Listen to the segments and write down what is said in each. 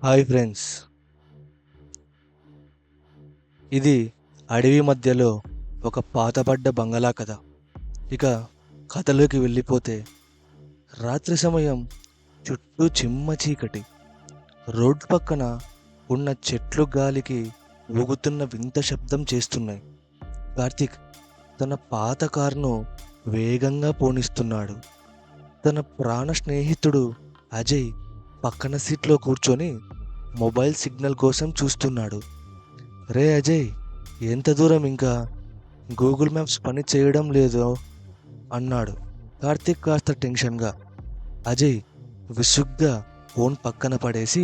Hi friends, ఇది అడవి మధ్యలో ఒక పాతబడ్డ బంగళా కథ. ఇక కథలోకి వెళ్ళిపోతే, రాత్రి సమయం చుట్టూ చిమ్మ చీకటి. రోడ్డు పక్కన ఉన్న చెట్లు గాలికి ఊగుతున్న వింత శబ్దం చేస్తున్నాయి. కార్తీక్ తన పాత కారును వేగంగా పోనిస్తున్నాడు. తన ప్రాణ స్నేహితుడు అజయ్ పక్కన సీట్లో కూర్చొని మొబైల్ సిగ్నల్ కోసం చూస్తున్నాడు. రే అజయ్, ఎంత దూరం ఇంకా? గూగుల్ మ్యాప్స్ పని చేయడం లేదు అన్నాడు కార్తీక్ కాస్త టెన్షన్గా. అజయ్ విసుగ్గా ఫోన్ పక్కన పడేసి,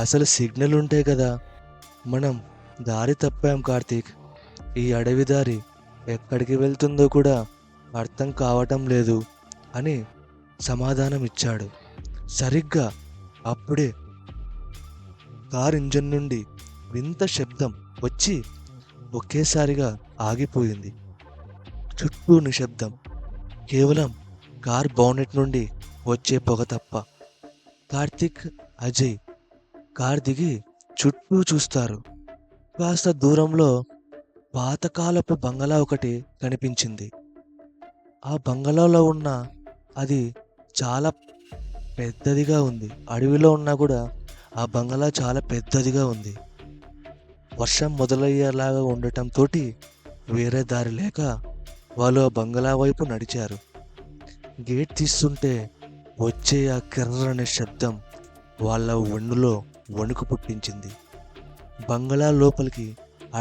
అసలు సిగ్నల్ ఉంటే కదా. మనం దారి తప్పాం కార్తీక్. ఈ అడవి దారి ఎక్కడికి వెళ్తుందో కూడా అర్థం కావటం లేదు అని సమాధానం ఇచ్చాడు. సరిగ్గా అప్పుడే కార్ ఇంజన్ నుండి వింత శబ్దం వచ్చి ఒకేసారిగా ఆగిపోయింది. చుట్టూ నిశ్శబ్దం, కేవలం కార్ బానెట్ నుండి వచ్చే పొగ తప్ప. కార్తీక్, అజయ్ కార్ దిగి చుట్టూ చూస్తారు. కాస్త దూరంలో పాతకాలపు బంగళా ఒకటి కనిపించింది. ఆ బంగళాలో ఉన్న అది చాలా పెద్దదిగా ఉంది. అడవిలో ఉన్నా కూడా ఆ బంగళా చాలా పెద్దదిగా ఉంది. వర్షం మొదలయ్యేలాగా ఉండటంతో వేరే దారి లేక వాళ్ళు ఆ బంగళా వైపు నడిచారు. గేట్ తీస్తుంటే వచ్చే ఆ కిర్రనే శబ్దం వాళ్ళ ఒండులో వణుకు పుట్టించింది. బంగళా లోపలికి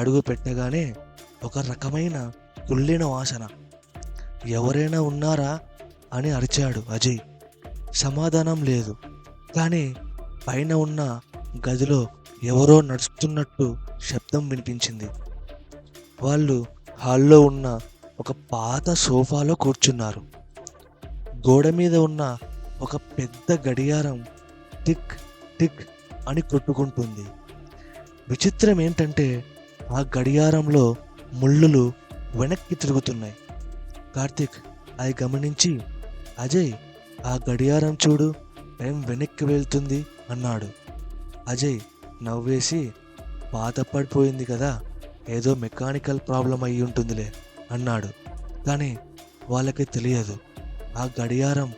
అడుగు పెట్టగానే ఒక రకమైన కుళ్ళిన వాసన. ఎవరైనా ఉన్నారా అని అరిచాడు అజయ్. సమాధానం లేదు. కానీ పైన ఉన్న గదిలో ఎవరో నడుస్తున్నట్టు శబ్దం వినిపించింది. వాళ్ళు హాల్లో ఉన్న ఒక పాత సోఫాలో కూర్చున్నారు. గోడ మీద ఉన్న ఒక పెద్ద గడియారం టిక్ టిక్ అని కొట్టుకుంటుంది. విచిత్రం ఏంటంటే ఆ గడియారంలో ముళ్ళులు వెనక్కి తిరుగుతున్నాయి. కార్తీక్ అది గమనించి, అజయ్ ఆ గడియారం చూడు, టైం వెనక్కి వెళ్తుంది అన్నాడు. అజయ్ నవ్వేసి, పాత పడిపోయింది కదా, ఏదో మెకానికల్ ప్రాబ్లం అయి ఉంటుందిలే అన్నాడు. కానీ వాళ్ళకి తెలియదు, ఆ గడియారం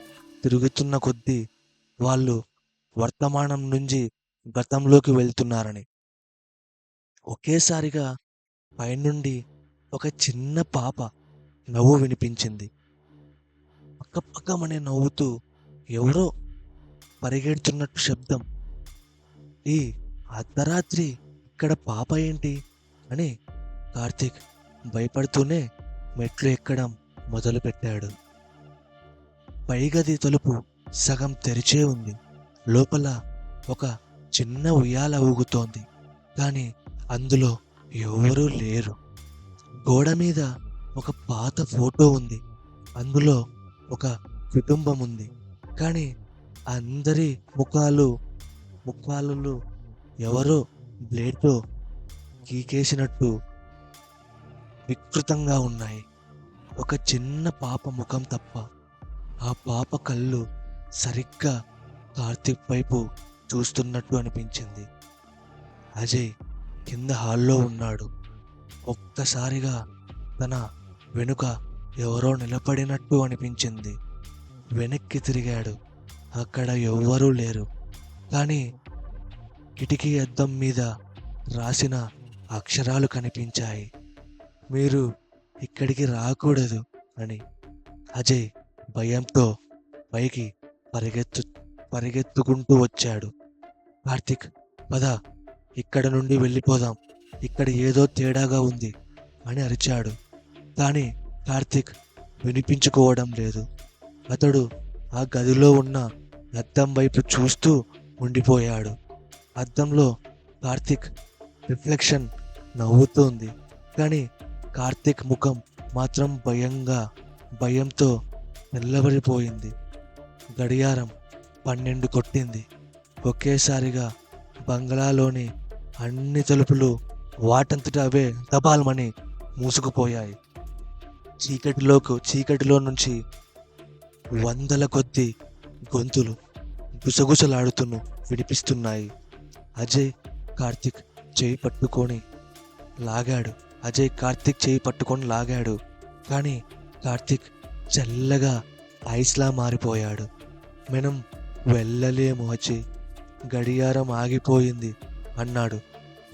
తిరుగుతున్న కొద్దీ వాళ్ళు వర్తమానం నుంచి గతంలోకి వెళ్తున్నారని. ఒకేసారిగా పైనుండి ఒక చిన్న పాప నవ్వు వినిపించింది. పక్కపక్కమనే నవ్వుతూ ఎవరో పరిగెడుతున్నట్టు శబ్దం. ఈ అర్ధరాత్రి ఇక్కడ పాప ఏంటి అని కార్తీక్ భయపడుతూనే మెట్లు ఎక్కడం మొదలుపెట్టాడు. పైగది తలుపు సగం తెరిచే ఉంది. లోపల ఒక చిన్న ఉయ్యాల ఊగుతోంది. కానీ అందులో ఎవరూ లేరు. గోడ మీద ఒక పాత ఫోటో ఉంది. అందులో ఒక కుటుంబం ఉంది. కానీ అందరి ముఖాలు ఎవరో బ్లేడ్తో గీకేసినట్టు వికృతంగా ఉన్నాయి. ఒక చిన్న పాప ముఖం తప్ప. ఆ పాప కళ్ళు సరిగ్గా కార్తీక్ వైపు చూస్తున్నట్టు అనిపించింది. అజయ్ కింద హాల్లో ఉన్నాడు. ఒక్కసారిగా తన వెనుక ఎవరో నిలబడినట్టు అనిపించింది. వెనక్కి తిరిగాడు. అక్కడ ఎవ్వరూ లేరు. కానీ కిటికీ అద్దం మీద రాసిన అక్షరాలు కనిపించాయి, మీరు ఇక్కడికి రాకూడదు అని. అజయ్ భయంతో పైకి పరిగెత్తుకుంటూ వచ్చాడు. కార్తీక్, పద, ఇక్కడ నుండి వెళ్ళిపోదాం, ఇక్కడ ఏదో తేడాగా ఉంది అని అరిచాడు. కానీ కార్తీక్ వినిపించుకోవడం లేదు. అతడు ఆ గదిలో ఉన్న అద్దం వైపు చూస్తూ ఉండిపోయాడు. అద్దంలో కార్తీక్ రిఫ్లెక్షన్ నవ్వుతోంది. కానీ కార్తీక్ ముఖం మాత్రం భయంతో నిల్లబడిపోయింది. గడియారం 12 కొట్టింది. ఒకేసారిలో బంగ్లాలోని అన్ని తలుపులు వాటంతట అవే దబాల్మని మూసుకుపోయాయి. చీకటిలో నుంచి వందల కొద్ది గొంతులు గుసగుసలాడుతూ వినిపిస్తున్నాయి. అజయ్ కార్తిక్ చేయి పట్టుకొని లాగాడు. కానీ కార్తిక్ చల్లగా ఐస్లా మారిపోయాడు. మనం వెళ్ళలేము అజయ్, గడియారం ఆగిపోయింది అన్నాడు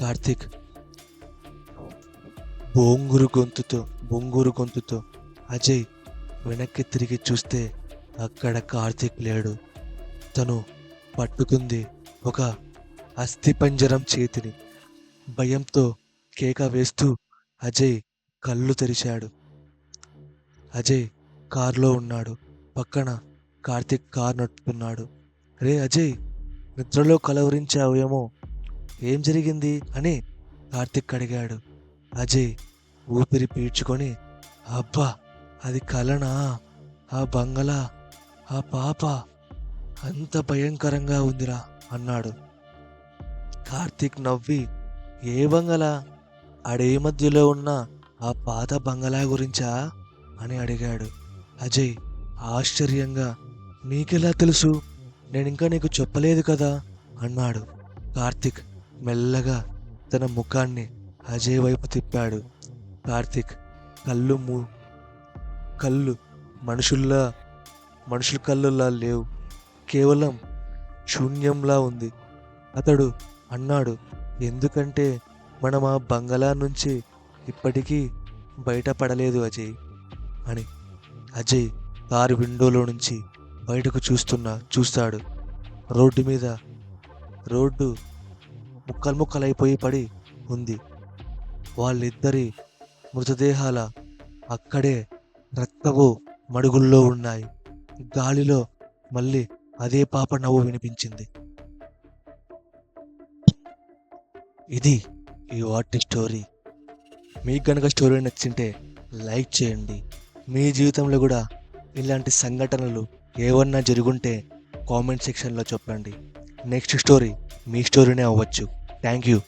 కార్తిక్ బొంగురు గొంతుతో. అజయ్ వెనక్కి తిరిగి చూస్తే అక్కడ కార్తిక్ లేడు. తను పట్టుకుంది ఒక అస్థిపంజరం చేతిని. భయంతో కేక వేస్తూ అజయ్ కళ్ళు తెరిచాడు. అజయ్ కారులో ఉన్నాడు. పక్కన కార్తిక్ కారు నడుపుతున్నాడు. రే అజయ్, నిద్రలో కలవరించావేమో, ఏం జరిగింది అని కార్తిక్ అడిగాడు. అజయ్ ఊపిరి పీడ్చుకొని, అబ్బా అది కలనా, ఆ బంగళా, ఆ పాప అంత భయంకరంగా ఉందిరా అన్నాడు. కార్తిక్ నవ్వి, ఏ బంగళా, అడే మధ్యలో ఉన్న ఆ పాత బంగళా గురించా అని అడిగాడు. అజయ్ ఆశ్చర్యంగా, నీకెలా తెలుసు, నేనింకా నీకు చెప్పలేదు కదా అన్నాడు. కార్తిక్ మెల్లగా తన ముఖాన్ని అజయ్ వైపు తిప్పాడు. కార్తిక్ కళ్ళు మనుషుల కళ్ళులా లేవు, కేవలం శూన్యంలా ఉంది. అతడు అన్నాడు, ఎందుకంటే మనం ఆ బంగళా నుంచి ఇప్పటికీ బయటపడలేదు అజయ్ అని. అజయ్ కారు విండోలో నుంచి బయటకు చూస్తాడు. రోడ్డు ముక్కలైపోయి పడి ఉంది. వాళ్ళిద్దరి మృతదేహాల అక్కడే రక్తపు మడుగుల్లో ఉన్నాయి. గాలిలో మళ్ళీ అదే పాప నవ్వు వినిపించింది. ఇది ఈ వాటి స్టోరీ. మీకు కనుక స్టోరీ నచ్చింటే లైక్ చేయండి. మీ జీవితంలో కూడా ఇలాంటి సంఘటనలు ఏమన్నా జరుగుంటే కామెంట్ సెక్షన్లో చెప్పండి. నెక్స్ట్ స్టోరీ మీ స్టోరీనే అవ్వచ్చు. Thank you.